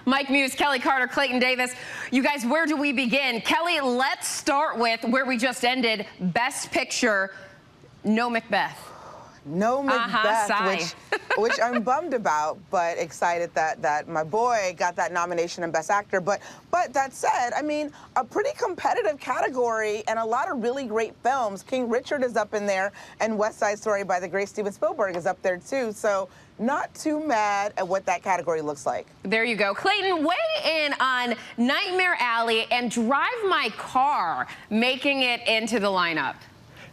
Mike Muse, Kelly Carter, Clayton Davis. You guys, where do we begin? Kelly, let's start with where we just ended. Best Picture, no Macbeth. No Macbeth, which I'm bummed about, but excited that my boy got that nomination in Best Actor. But that said, I mean, a pretty competitive category and a lot of really great films. King Richard is up in there, and West Side Story by the great Steven Spielberg is up there too. So not too mad at what that category looks like. There you go. Clayton, weigh in on Nightmare Alley and Drive My Car making it into the lineup.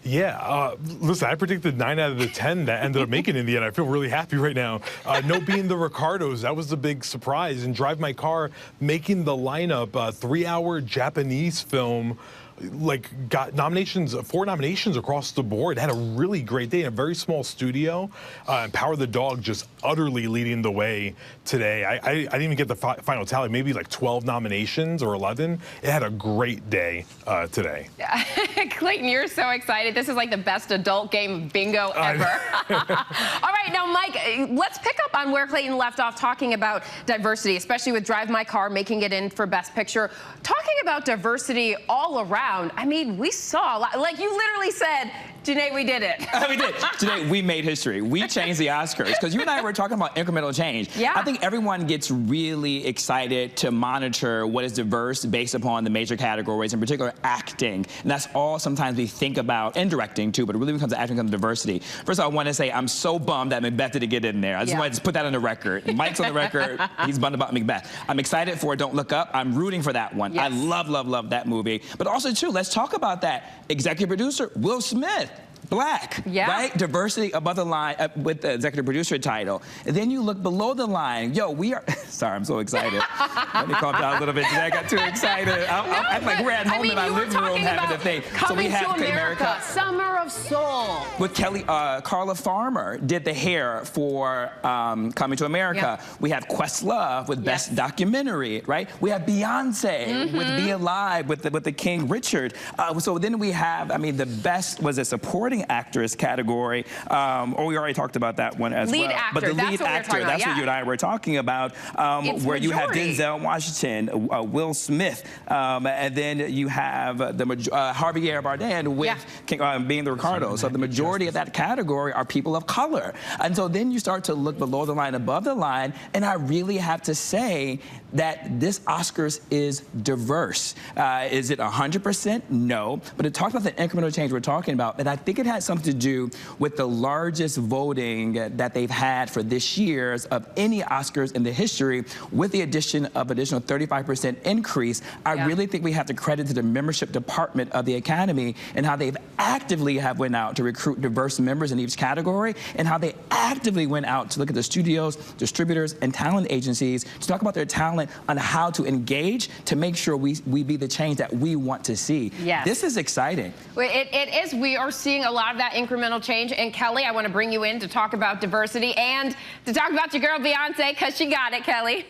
Yeah, listen, I predicted 9 out of the 10 that ended up making it in the end. I feel really happy right now. No being the Ricardos, that was the big surprise. And Drive My Car making the lineup, 3-hour Japanese film, like got nominations, 4 nominations across the board. Had a really great day in a very small studio. And Power the Dog just utterly leading the way today. I didn't even get the final tally, maybe like 12 nominations or 11. It had a great day today. Clayton, you're so excited. This is like the best adult game bingo ever. All right, now, Mike, let's pick up on where Clayton left off talking about diversity, especially with Drive My Car making it in for Best Picture. Talking about diversity all around. I mean, we saw a lot. Like you literally said, Janae, we did it. We did. Janae, we made history. We changed the Oscars. Because you and I were talking about incremental change. Yeah. I think everyone gets really excited to monitor what is diverse based upon the major categories, in particular acting. And that's all sometimes we think about, and directing too, but it really becomes acting comes diversity. First of all, I want to say I'm so bummed that Macbeth didn't get in there. I just want to put that on the record. Mike's on the record. He's bummed about Macbeth. I'm excited for Don't Look Up. I'm rooting for that one. Yes. I love that movie. But also, too, let's talk about that. Executive producer, Will Smith. Black, right? Diversity above the line with the executive producer title. And then you look below the line. Yo, we are, sorry, I'm so excited. Let me calm down a little bit today. I got too excited. I'm like, we're at home in my living room having a thing. So we have America, Summer of Soul. With Kelly, Carla Farmer did the hair for Coming to America. Yeah. We have Questlove with Best Documentary, right? We have Beyonce with Be Alive with the King Richard. So then we have, I mean, the best was a supporting actress category. Oh, we already talked about that one as lead well. Actor, but the lead actor, that's what you and I were talking about, where you have Denzel Washington, Will Smith, and then you have Javier Bardem with being the Ricardo. So the majority of that category are people of color. And so then you start to look below the line, above the line, and I really have to say that this Oscars is diverse. Is it 100%? No. But it talks about the incremental change we're talking about, and I think it had something to do with the largest voting that they've had for this year's of any Oscars in the history, with the addition of additional 35% increase. I really think we have to credit to the membership department of the Academy and how they've actively went out to recruit diverse members in each category, and how they actively went out to look at the studios, distributors, and talent agencies to talk about their talent on how to engage to make sure we be the change that we want to see. Yes. This is exciting. It is. We are seeing a lot of that incremental change. And Kelly, I want to bring you in to talk about diversity and to talk about your girl Beyonce, because she got it, Kelly.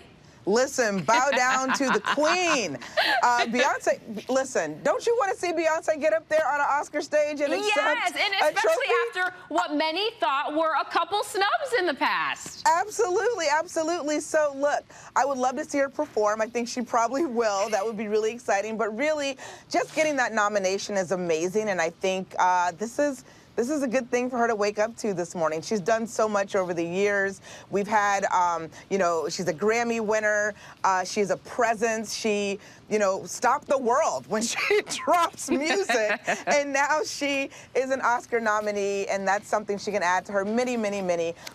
Listen, bow down to the queen. Beyonce, listen, don't you want to see Beyonce get up there on an Oscar stage and accept and especially after what many thought were a couple snubs in the past. Absolutely, absolutely. So look, I would love to see her perform. I think she probably will. That would be really exciting. But really, just getting that nomination is amazing, and I think this is a good thing for her to wake up to this morning. She's done so much over the years. We've had, you know, she's a Grammy winner. She's a presence. She, you know, stopped the world when she drops music. And now she is an Oscar nominee, and that's something she can add to her many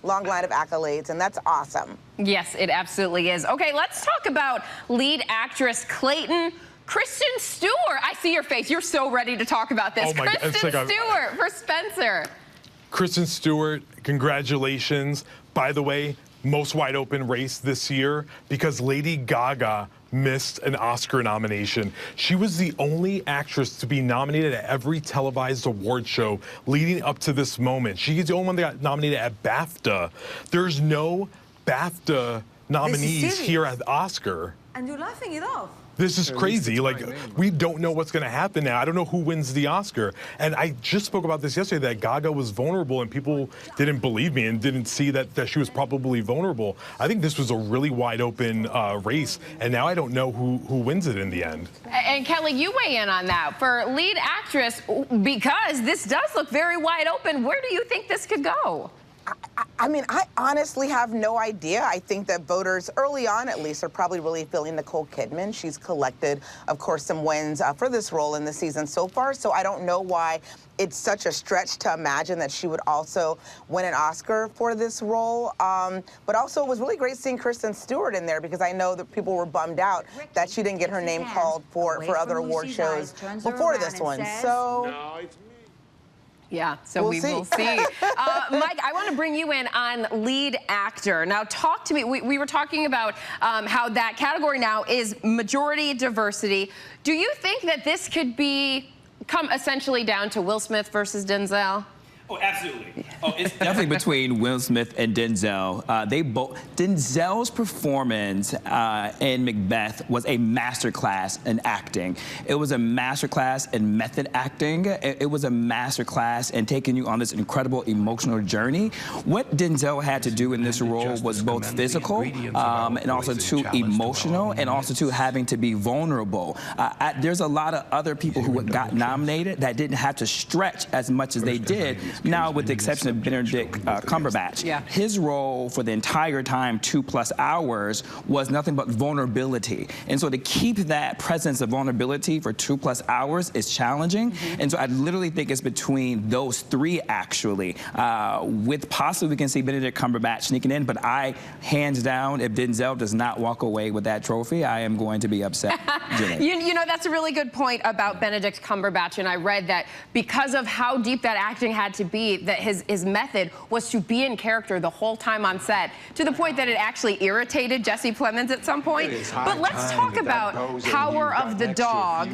long line of accolades, and that's awesome. Yes, it absolutely is. Okay, let's talk about lead actress Clayton. Kristen Stewart, I see your face. You're so ready to talk about this. Oh my Kristen Stewart for Spencer. Kristen Stewart, congratulations. By the way, most wide open race this year because Lady Gaga missed an Oscar nomination. She was the only actress to be nominated at every televised award show leading up to this moment. She's the only one that got nominated at BAFTA. There's no BAFTA nominees here at the Oscar. And you're laughing it off. This is crazy. Like, we don't know what's going to happen now. I don't know who wins the Oscar. And I just spoke about this yesterday, that Gaga was vulnerable, and people didn't believe me and didn't see that she was probably vulnerable. I think this was a really wide open race, and now I don't know who wins it in the end. And Kelly, you weigh in on that. For lead actress, because this does look very wide open, where do you think this could go? I mean, I honestly have no idea. I think that voters, early on at least, are probably really feeling Nicole Kidman. She's collected, of course, some wins for this role in the season so far, so I don't know why it's such a stretch to imagine that she would also win an Oscar for this role. But also, it was really great seeing Kristen Stewart in there, because I know that people were bummed out that she didn't get her name called for other award shows before this one. So. Yeah, so we will see. Mike, I want to bring you in on lead actor. Now, talk to me. We were talking about how that category now is majority diversity. Do you think that this could come essentially down to Will Smith versus Denzel? Oh, absolutely. Oh, it's definitely between Will Smith and Denzel. Denzel's performance in Macbeth was a masterclass in acting. It was a masterclass in method acting. It was a masterclass in taking you on this incredible emotional journey. What Denzel had to do in this role was both physical and also too emotional, and also too having to be vulnerable. There's a lot of other people who got nominated that didn't have to stretch as much as they did. Now, with the exception of Benedict Cumberbatch, his role for the entire time, 2+ hours, was nothing but vulnerability. And so to keep that presence of vulnerability for 2+ hours is challenging. And so I literally think it's between those three, actually. With possibly we can see Benedict Cumberbatch sneaking in, but hands down, if Denzel does not walk away with that trophy, I am going to be upset. You know, that's a really good point about Benedict Cumberbatch, and I read that because of how deep that acting had to be, that his method was to be in character the whole time on set, to the point that it actually irritated Jesse Plemons at some point. But let's talk about Power of the Dog,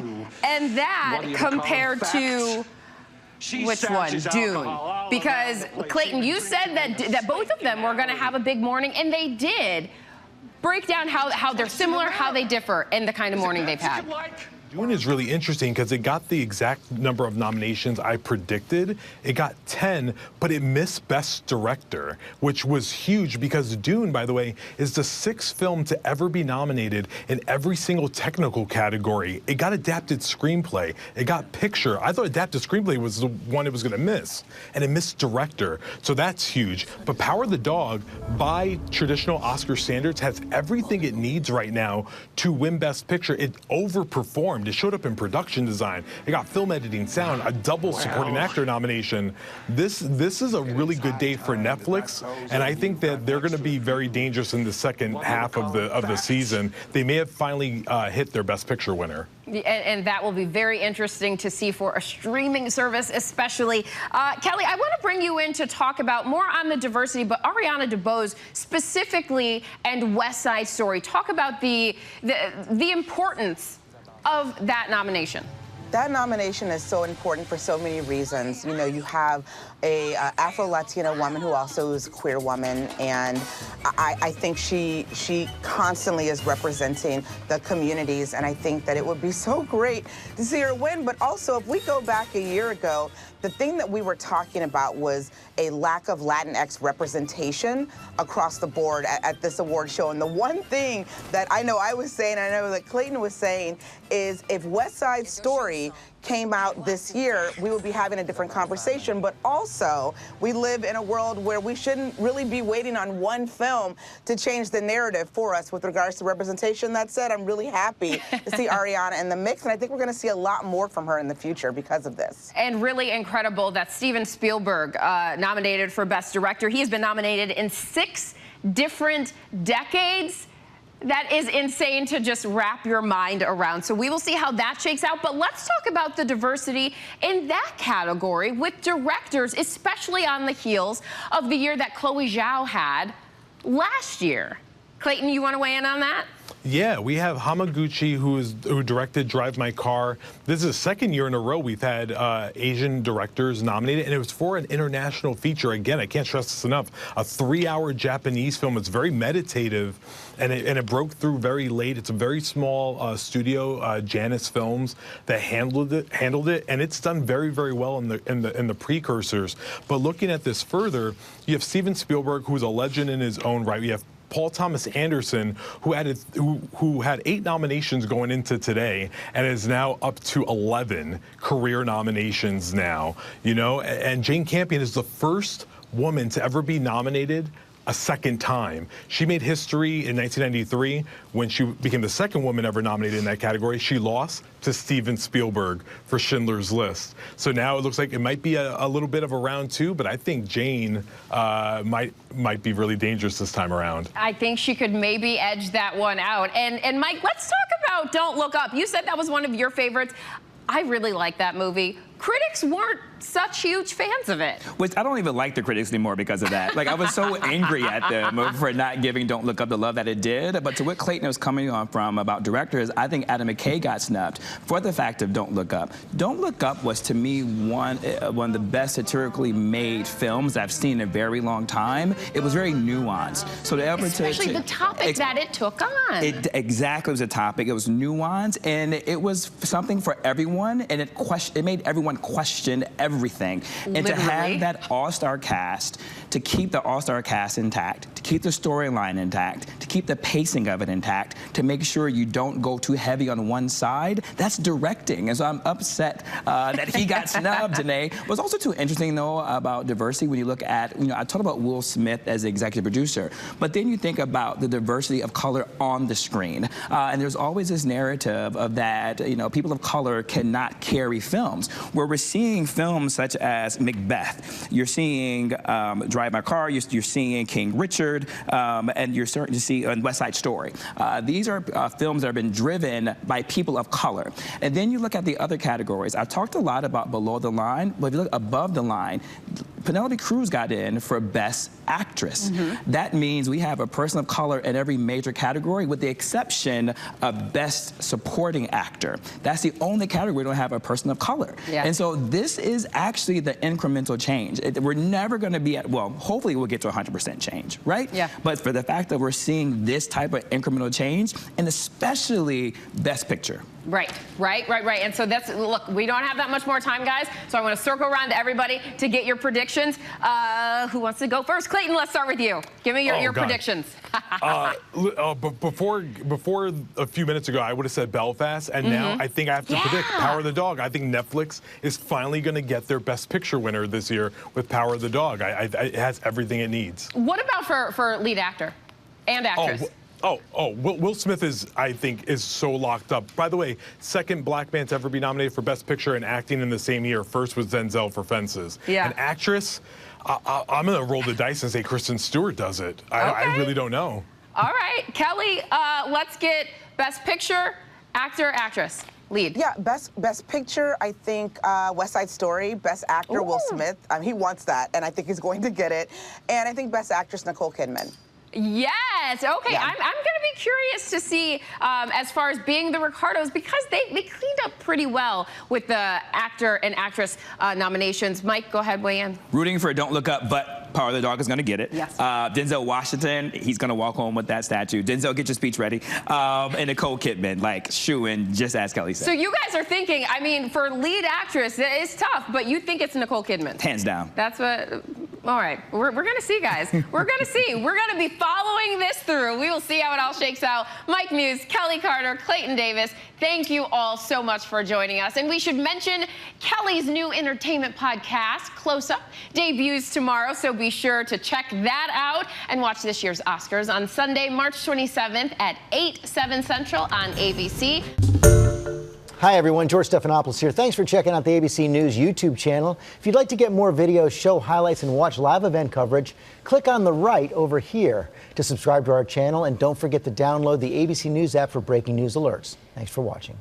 and that compared to which one? Dune. Because, Clayton, you said that both of them were going to have a big morning, and they did. Break down how they're similar, how they differ, and the kind of morning they've had. Dune is really interesting because it got the exact number of nominations I predicted. It got 10, but it missed Best Director, which was huge because Dune, by the way, is the 6th film to ever be nominated in every single technical category. It got adapted screenplay. It got picture. I thought adapted screenplay was the one it was going to miss, and it missed director. So that's huge. But Power of the Dog, by traditional Oscar standards, has everything it needs right now to win Best Picture. It overperformed. It showed up in production design. It got film editing, sound, a double supporting actor nomination. This is a really good day for Netflix, and I think that they're going to be very dangerous in the second half of the season. They may have finally hit their Best Picture winner. And that will be very interesting to see for a streaming service, especially. Kelly, I want to bring you in to talk about more on the diversity, but Ariana DeBose specifically and West Side Story. Talk about the importance of that nomination. That nomination is so important for so many reasons. You know, you have a Afro-Latina woman who also is a queer woman, and I think she constantly is representing the communities, and I think that it would be so great to see her win. But also, if we go back a year ago, the thing that we were talking about was a lack of Latinx representation across the board at this award show. And the one thing that I know I was saying, and I know that Clayton was saying, is if West Side Story came out this year, we would be having a different conversation. But also, we live in a world where we shouldn't really be waiting on one film to change the narrative for us with regards to representation. That said, I'm really happy to see Ariana in the mix, and I think we're going to see a lot more from her in the future because of this. And really incredible that Steven Spielberg nominated for Best Director. He has been nominated in 6 different decades. That is insane to just wrap your mind around. So we will see how that shakes out. But let's talk about the diversity in that category with directors, especially on the heels of the year that Chloe Zhao had last year. Clayton, you want to weigh in on that? Yeah, we have Hamaguchi, who directed Drive My Car. This is the second year in a row we've had Asian directors nominated, and it was for an international feature. Again, I can't stress this enough. A 3-hour Japanese film. It's very meditative, and it broke through very late. It's a very small studio, Janus Films, that handled it, and it's done very, very well in the precursors. But looking at this further, you have Steven Spielberg, who's a legend in his own right. We have Paul Thomas Anderson, who had 8 nominations going into today, and is now up to 11 career nominations now. You know, and Jane Campion is the first woman to ever be nominated a second time. She made history in 1993 when she became the second woman ever nominated in that category. She lost to Steven Spielberg for Schindler's List. So now it looks like it might be a little bit of a round 2, but I think Jane might be really dangerous this time around. I think she could maybe edge that one out. And Mike, let's talk about Don't Look Up. You said that was one of your favorites. I really like that movie. Critics weren't such huge fans of it. Which I don't even like the critics anymore because of that. Like, I was so angry at them for not giving Don't Look Up the love that it did. But to what Clayton was coming on from about directors, I think Adam McKay got snubbed for the fact of Don't Look Up. Don't Look Up was, to me, one of the best satirically made films I've seen in a very long time. It was very nuanced. So especially the topic that it took on. It exactly was a topic. It was nuanced, and it was something for everyone, and it made everyone question everything. Literally. And to have that all-star cast, to keep the all-star cast intact, to keep the storyline intact, to keep the pacing of it intact, to make sure you don't go too heavy on one side, that's directing. And so I'm upset that he got snubbed today. What's also too interesting, though, about diversity, when you look at, you know, I talked about Will Smith as the executive producer, but then you think about the diversity of color on the screen. And there's always this narrative of that, you know, people of color cannot carry films. Where we're seeing films such as Macbeth, you're seeing Drive My Car, you're seeing King Richard, and you're starting to see West Side Story. These are films that have been driven by people of color. And then you look at the other categories. I've talked a lot about below the line, but if you look above the line, Penelope Cruz got in for Best Actress. Mm-hmm. That means we have a person of color in every major category with the exception of Best Supporting Actor. That's the only category we don't have a person of color. Yeah. And so this is actually the incremental change. We're never going to be at, well, hopefully we'll get to 100% change, right? Yeah. But for the fact that we're seeing this type of incremental change, and especially Best Picture. Right. And so that's, look, we don't have that much more time, guys, so I want to circle around to everybody to get your predictions. Who wants to go first? Clayton, let's start with you. Give me your predictions. Before a few minutes ago, I would have said Belfast, and now I think I have to predict Power of the Dog. I think Netflix is finally going to get their Best Picture winner this year with Power of the Dog. It has everything it needs. What about for lead actor and actress? Will Smith I think, is so locked up. By the way, second black man to ever be nominated for Best Picture and acting in the same year. First was Denzel for Fences. Yeah. An actress, I'm going to roll the dice and say Kristen Stewart does it. I really don't know. All right, Kelly, let's get Best Picture, actor, actress. Lead. Yeah, best picture, I think West Side Story. Best actor, Will Smith. He wants that, and I think he's going to get it. And I think Best Actress, Nicole Kidman. Yes. Okay. Yeah. I'm going to be curious to see as far as being the Ricardos, because they cleaned up pretty well with the actor and actress nominations. Mike, go ahead, weigh in. Rooting for Don't Look Up, but Power of the Dog is going to get it. Yes. Denzel Washington, he's going to walk home with that statue. Denzel, get your speech ready. And Nicole Kidman, like, shooing, just as Kelly said. So you guys are thinking, I mean, for lead actress, it's tough, but you think it's Nicole Kidman. Hands down. That's what... All right, we're going to see, guys. We're going to see. We're going to be following this through. We will see how it all shakes out. Mike Muse, Kelly Carter, Clayton Davis, thank you all so much for joining us. And we should mention Kelly's new entertainment podcast, Close Up, debuts tomorrow, so be sure to check that out and watch this year's Oscars on Sunday, March 27th at 8/7 Central on ABC. Hi everyone, George Stephanopoulos here. Thanks for checking out the ABC News YouTube channel. If you'd like to get more videos, show highlights, and watch live event coverage, click on the right over here to subscribe to our channel, and don't forget to download the ABC News app for breaking news alerts. Thanks for watching.